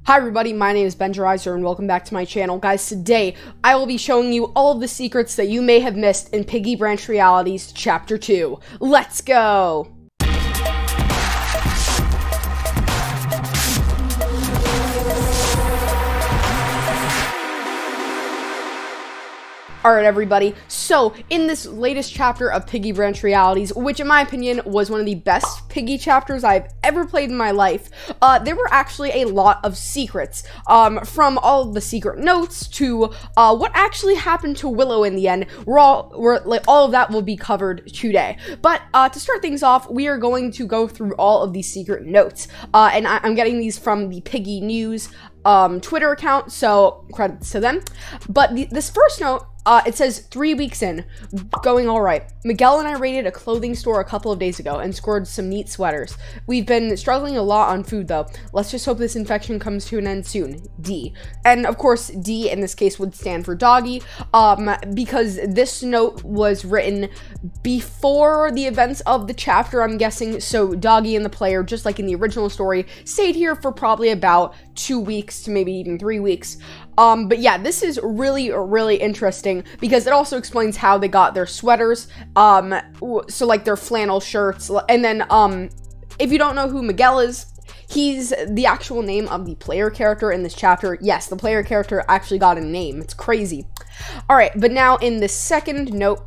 Hi everybody, my name is Ben Jerizer and welcome back to my channel. Guys, today I will be showing you all of the secrets that you may have missed in Piggy Branch Realities Chapter 2. Let's go! Alright everybody, so in this latest chapter of Piggy Branch Realities, which in my opinion was one of the best Piggy chapters I've ever played in my life, there were actually a lot of secrets, from all of the secret notes to what actually happened to Willow in the end. All of that will be covered today. But to start things off, we are going to go through all of these secret notes, and I'm getting these from the Piggy News Twitter account, so credits to them. But this first note, it says 3 weeks in, going all right. Miguel and I raided a clothing store a couple of days ago and scored some neat sweaters. We've been struggling a lot on food though. Let's just hope this infection comes to an end soon. D. And of course, D in this case would stand for Doggy, because this note was written before the events of the chapter, I'm guessing. So Doggy and the player, just like in the original story, stayed here for probably about 2 weeks to maybe even 3 weeks. But yeah, this is really interesting because it also explains how they got their sweaters, so like their flannel shirts, and then, if you don't know who Miguel is, he's the actual name of the player character in this chapter. Yes, the player character actually got a name. It's crazy. Alright, but now in the second note,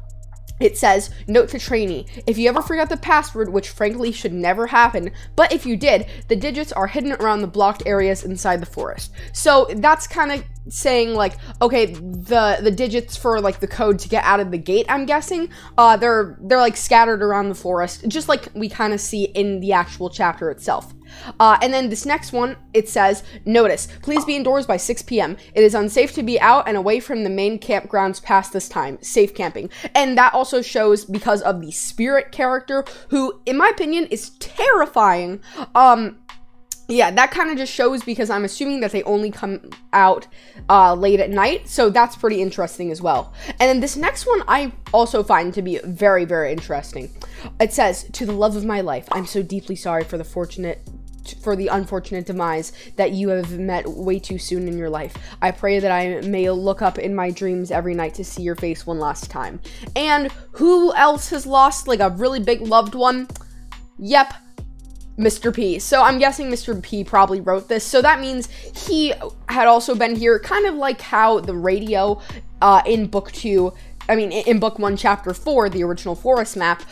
it says, note to trainee, if you ever forgot the password, which frankly should never happen, but if you did, the digits are hidden around the blocked areas inside the forest. So that's kind of saying like, okay, the digits for like the code to get out of the gate, I'm guessing, they're like scattered around the forest, just like we kind of see in the actual chapter itself. And then this next one, it says, notice, please be indoors by 6 p.m. It is unsafe to be out and away from the main campgrounds past this time. Safe camping. And that also shows because of the spirit character, who, in my opinion, is terrifying. Yeah, that kind of just shows because I'm assuming that they only come out late at night, so that's pretty interesting as well. And then this next one I also find to be very interesting. It says, to the love of my life, I'm so deeply sorry for the unfortunate demise that you have met way too soon in your life. I pray that I may look up in my dreams every night to see your face one last time. And who else has lost like a really big loved one? Yep, Mr. P. So I'm guessing Mr. P probably wrote this. So that means he had also been here, kind of like how the radio in book 2, I mean, in book 1, chapter 4, the original forest map,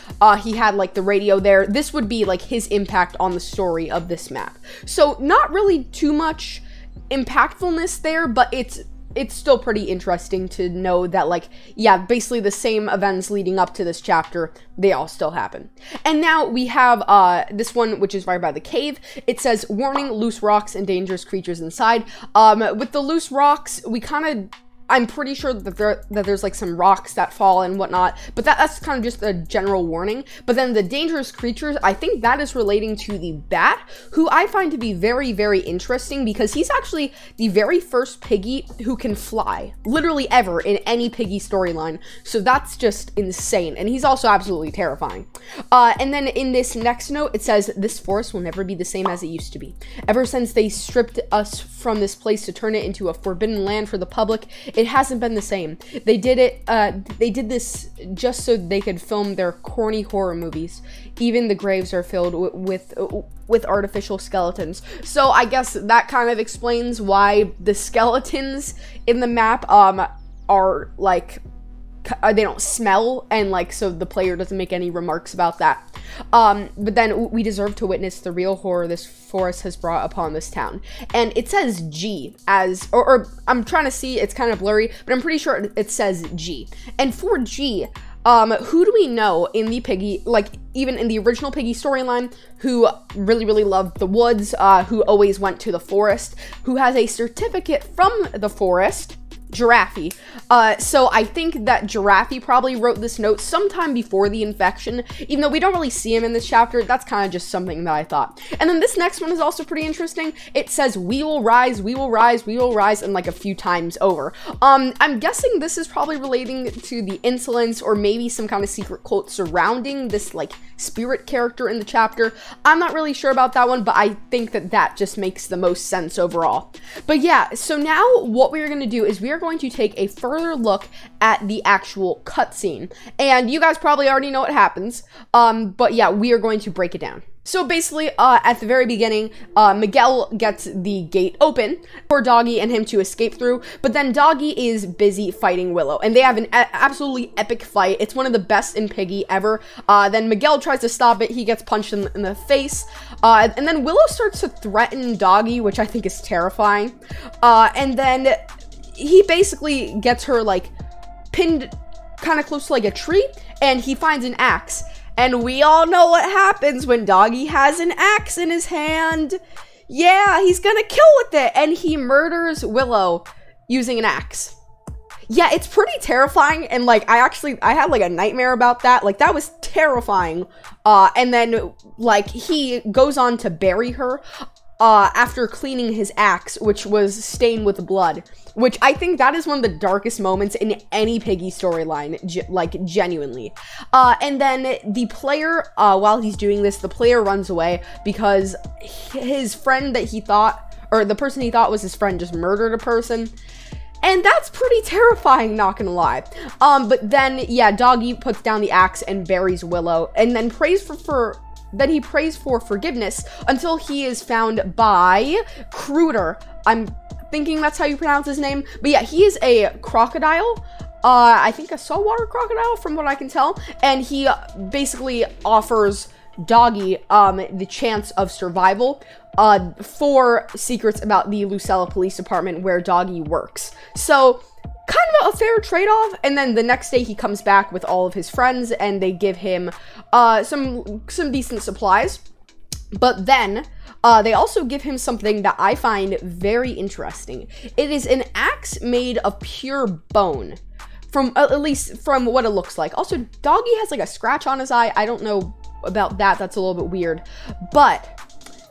he had like the radio there. This would be like his impact on the story of this map. So not really too much impactfulness there, but it's still pretty interesting to know that, like, yeah, basically the same events leading up to this chapter, they all still happen. And now we have this one, which is right by the cave. It says, warning, loose rocks and dangerous creatures inside. With the loose rocks, we kind of, I'm pretty sure that there's like some rocks that fall and whatnot, but that's kind of just a general warning. But then the dangerous creatures, I think that is relating to the bat, who I find to be very interesting because he's actually the very first Piggy who can fly, literally ever in any Piggy storyline. So that's just insane, and he's also absolutely terrifying. And then in this next note, it says, this forest will never be the same as it used to be. Ever since they stripped us from this place to turn it into a forbidden land for the public, it hasn't been the same. They did this just so they could film their corny horror movies. Even the graves are filled with artificial skeletons. So I guess that kind of explains why the skeletons in the map are like, they don't smell, and like, so the player doesn't make any remarks about that. But then we deserve to witness the real horror this forest has brought upon this town. And it says G as, or I'm trying to see, it's kind of blurry, but I'm pretty sure it says G. And for G, who do we know in the Piggy, like even in the original Piggy storyline, who really loved the woods, who always went to the forest, who has a certificate from the forest, Giraffe. So I think that Giraffe probably wrote this note sometime before the infection, even though we don't really see him in this chapter. That's kind of just something that I thought. And then this next one is also pretty interesting. It says, we will rise, we will rise, we will rise, and like a few times over. I'm guessing this is probably relating to the insolence or maybe some kind of secret cult surrounding this like spirit character in the chapter. I'm not really sure about that one, but I think that that just makes the most sense overall. But yeah, so now what we're going to do is we are going to take a further look at the actual cutscene. And you guys probably already know what happens, but yeah, we are going to break it down. So basically, at the very beginning, Miguel gets the gate open for Doggy and him to escape through, but then Doggy is busy fighting Willow, and they have an absolutely epic fight. It's one of the best in Piggy ever. Then Miguel tries to stop it. He gets punched in the face, and then Willow starts to threaten Doggy, which I think is terrifying. And then he basically gets her, like, pinned kind of close to, like, a tree, and he finds an axe. And we all know what happens when Doggy has an axe in his hand. Yeah, he's gonna kill with it, and he murders Willow using an axe. Yeah, it's pretty terrifying, and like, I had like a nightmare about that. Like, that was terrifying. And then, like, he goes on to bury her after cleaning his axe, which was stained with blood, which I think that is one of the darkest moments in any Piggy storyline, like, genuinely. And then the player, while he's doing this, the player runs away because his friend that he thought, or the person he thought was his friend, just murdered a person. And that's pretty terrifying, not gonna lie. But then, yeah, Doggy puts down the axe and buries Willow, and then then he prays for forgiveness until he is found by Cruder. I'm thinking that's how you pronounce his name. But yeah, he is a crocodile. I think a saltwater crocodile from what I can tell. And he basically offers Doggy the chance of survival for secrets about the Lucella Police Department where Doggy works. So kind of a fair trade-off. And then the next day he comes back with all of his friends and they give him some decent supplies. But then they also give him something that I find very interesting. It is an axe made of pure bone, from at least from what it looks like. Also, Doggy has like a scratch on his eye. I don't know about that. That's a little bit weird. But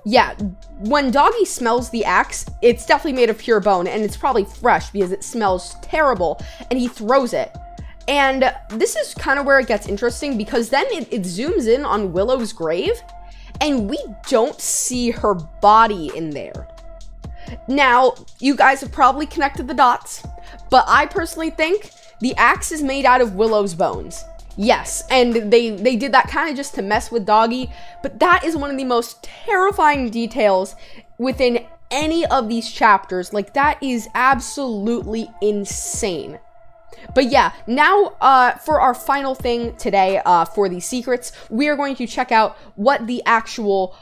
yeah, when Doggy smells the axe, it's definitely made of pure bone, and it's probably fresh because it smells terrible, and he throws it. And this is kind of where it gets interesting, because then it zooms in on Willow's grave, and we don't see her body in there. Now, you guys have probably connected the dots, but I personally think the axe is made out of Willow's bones. Yes, and they did that kind of just to mess with Doggy, but that is one of the most terrifying details within any of these chapters. Like, that is absolutely insane. But yeah, now for our final thing today, for the secrets, we are going to check out what the actual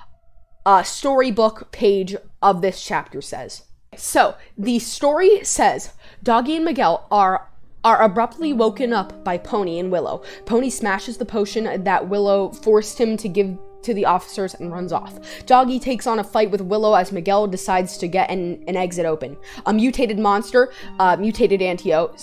storybook page of this chapter says. So, the story says, Doggy and Miguel are abruptly woken up by Pony and Willow. Pony smashes the potion that Willow forced him to give to the officers and runs off. Doggy takes on a fight with Willow as Miguel decides to get an exit open. A mutated monster, mutated Antio,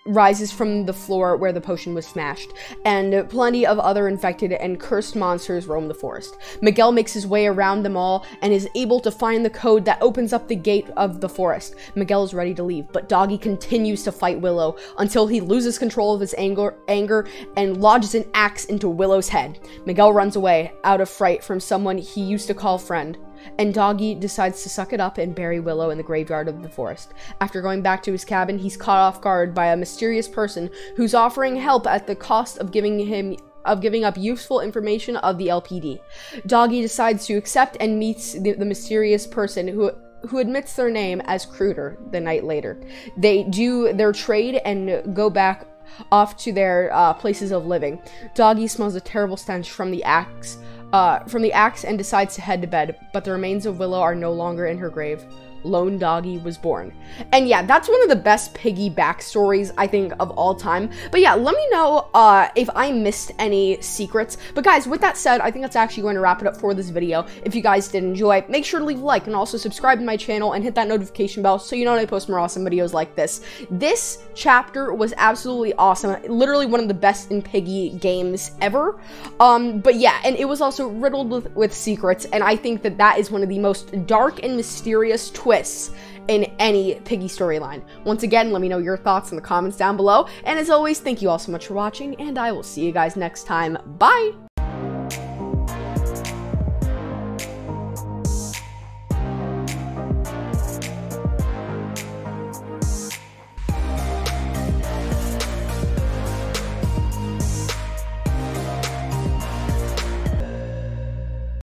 rises from the floor where the potion was smashed, and plenty of other infected and cursed monsters roam the forest. Miguel makes his way around them all and is able to find the code that opens up the gate of the forest. Miguel is ready to leave, but Doggy continues to fight Willow until he loses control of his anger and lodges an axe into Willow's head. Miguel runs away out of fright from someone he used to call friend, and Doggy decides to suck it up and bury Willow in the graveyard of the forest. After going back to his cabin, he's caught off guard by a mysterious person who's offering help at the cost of giving up useful information of the LPD. Doggy decides to accept and meets the mysterious person who admits their name as Cruder the night later. They do their trade and go back off to their places of living. Doggy smells a terrible stench from the axe and decides to head to bed, but the remains of Willow are no longer in her grave. Lone Doggy was born. And yeah, that's one of the best Piggy backstories, I think, of all time. But yeah, let me know if I missed any secrets. But guys, with that said, I think that's actually going to wrap it up for this video. If you guys did enjoy, make sure to leave a like and also subscribe to my channel and hit that notification bell so you know when I post more awesome videos like this. This chapter was absolutely awesome. Literally one of the best in Piggy games ever. But yeah, and it was also riddled with secrets, and I think that that is one of the most dark and mysterious twists in any Piggy storyline. Once again, let me know your thoughts in the comments down below, and as always, thank you all so much for watching, and I will see you guys next time. Bye!